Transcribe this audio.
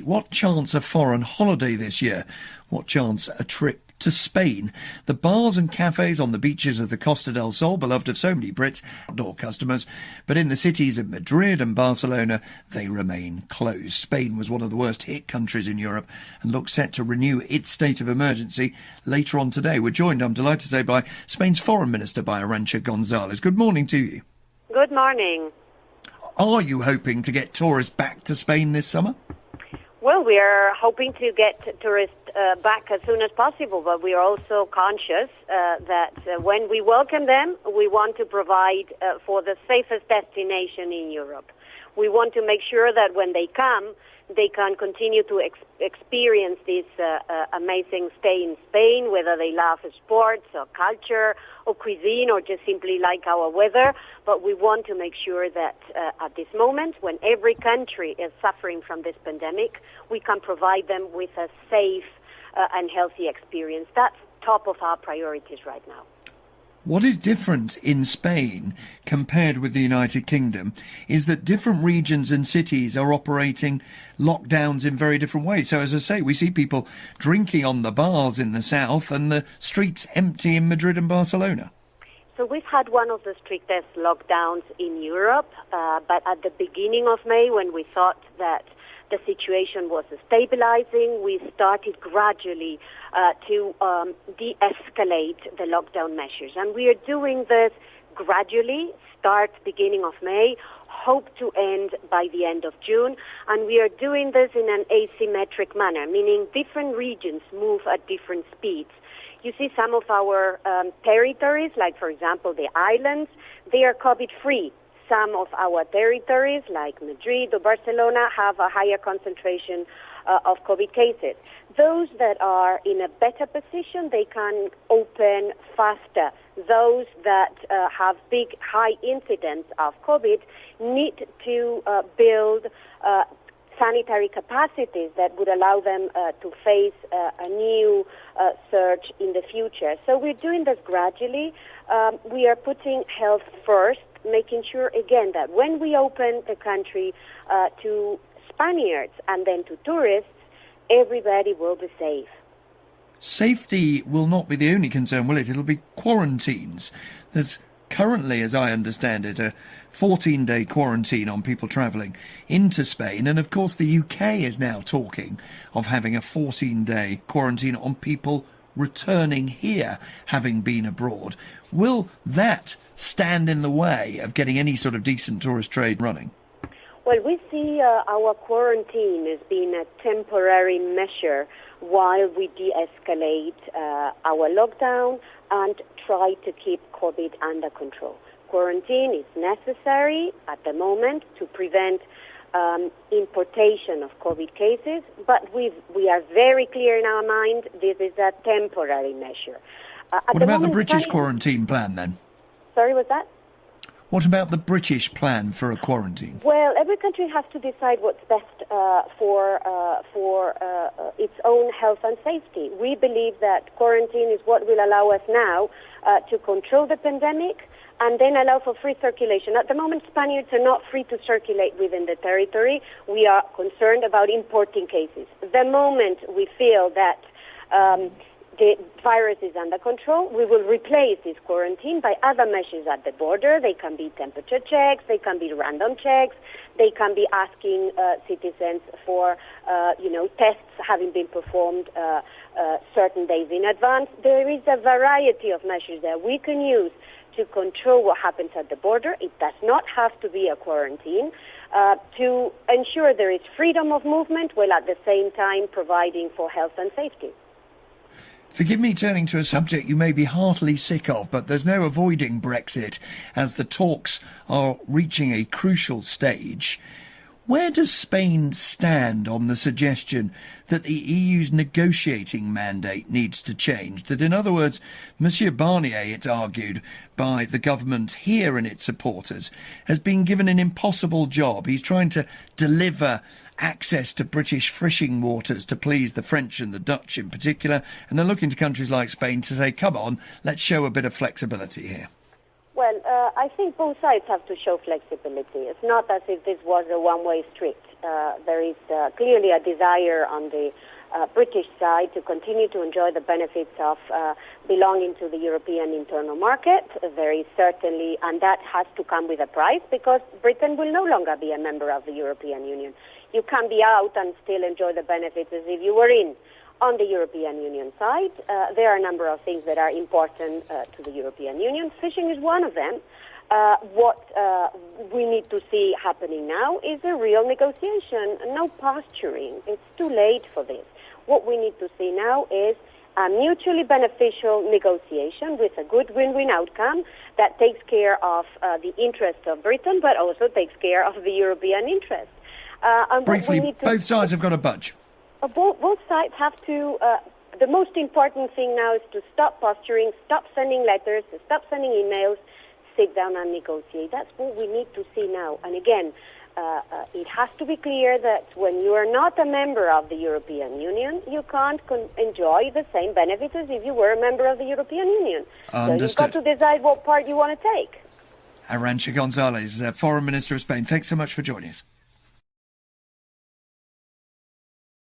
What chance a foreign holiday this year? What chance a trip to Spain? The bars and cafes on the beaches of the Costa del Sol, beloved of so many Brits, outdoor customers, but in the cities of Madrid and Barcelona, they remain closed. Spain was one of the worst hit countries in Europe and looks set to renew its state of emergency later on today. We're joined, I'm delighted to say, by Spain's Foreign Minister, by Arancha González. Good morning to you. Good morning. Are you hoping to get tourists back to Spain this summer? Well, we are hoping to get tourists back as soon as possible, but we are also conscious that when we welcome them, we want to provide for the safest destination in Europe. We want to make sure that when they come, they can continue to experience this amazing stay in Spain, whether they love sports or culture or cuisine or just simply like our weather. But we want to make sure that at this moment, when every country is suffering from this pandemic, we can provide them with a safe and healthy experience. That's top of our priorities right now. What is different in Spain compared with the United Kingdom is that different regions and cities are operating lockdowns in very different ways. So, as I say, we see people drinking on the bars in the south and the streets empty in Madrid and Barcelona. So we've had one of the strictest lockdowns in Europe, but at the beginning of May, when we thought that the situation was stabilizing, we started gradually to de-escalate the lockdown measures. And we are doing this gradually, start beginning of May, hope to end by the end of June. And we are doing this in an asymmetric manner, meaning different regions move at different speeds. You see some of our territories, like, for example, the islands, they are COVID-free. Some of our territories, like Madrid or Barcelona, have a higher concentration of COVID cases. Those that are in a better position, they can open faster. Those that have big, high incidence of COVID need to build sanitary capacities that would allow them to face a new surge in the future. So we're doing this gradually. We are putting health first, making sure, again, that when we open the country to Spaniards and then to tourists, everybody will be safe. Safety will not be the only concern, will it? It'll be quarantines. There's currently, as I understand it, a 14-day quarantine on people travelling into Spain. And, of course, the UK is now talking of having a 14-day quarantine on people returning here, having been abroad. Will that stand in the way of getting any sort of decent tourist trade running? Well, we see our quarantine as being a temporary measure while we de-escalate our lockdown and try to keep COVID under control. Quarantine is necessary at the moment to prevent importation of COVID cases, but we are very clear in our mind this is a temporary measure. What about the British quarantine plan then? Sorry, what's that? What about the British plan for a quarantine? Well, every country has to decide what's best for its own health and safety. We believe that quarantine is what will allow us now to control the pandemic and then allow for free circulation. At the moment, Spaniards are not free to circulate within the territory. We are concerned about importing cases. The moment we feel that the virus is under control, we will replace this quarantine by other measures at the border. They can be temperature checks, they can be random checks, they can be asking citizens for, tests having been performed certain days in advance. There is a variety of measures that we can use to control what happens at the border. It does not have to be a quarantine, to ensure there is freedom of movement while at the same time providing for health and safety. Forgive me turning to a subject you may be heartily sick of, but there's no avoiding Brexit as the talks are reaching a crucial stage. Where does Spain stand on the suggestion that the EU's negotiating mandate needs to change? That, in other words, Monsieur Barnier, it's argued by the government here and its supporters, has been given an impossible job. He's trying to deliver access to British fishing waters to please the French and the Dutch in particular, and they're looking to countries like Spain to say, come on, let's show a bit of flexibility here. Well, I think both sides have to show flexibility. It's not as if this was a one-way street. there is clearly a desire on the British side to continue to enjoy the benefits of belonging to the European internal market. There is certainly, and that has to come with a price, because Britain will no longer be a member of the European Union. You can be out and still enjoy the benefits as if you were in. On the European Union side, there are a number of things that are important to the European Union. Fishing is one of them. What we need to see happening now is a real negotiation, no posturing. It's too late for this. What we need to see now is a mutually beneficial negotiation with a good win-win outcome that takes care of the interests of Britain, but also takes care of the European interest. Briefly, both sides have got to budge. Both sides have to... the most important thing now is to stop posturing, stop sending letters, stop sending emails, sit down and negotiate. That's what we need to see now. And again, it has to be clear that when you are not a member of the European Union, you can't enjoy the same benefits as if you were a member of the European Union. Understood. So you've got to decide what part you want to take. Arancha González, Foreign Minister of Spain, thanks so much for joining us.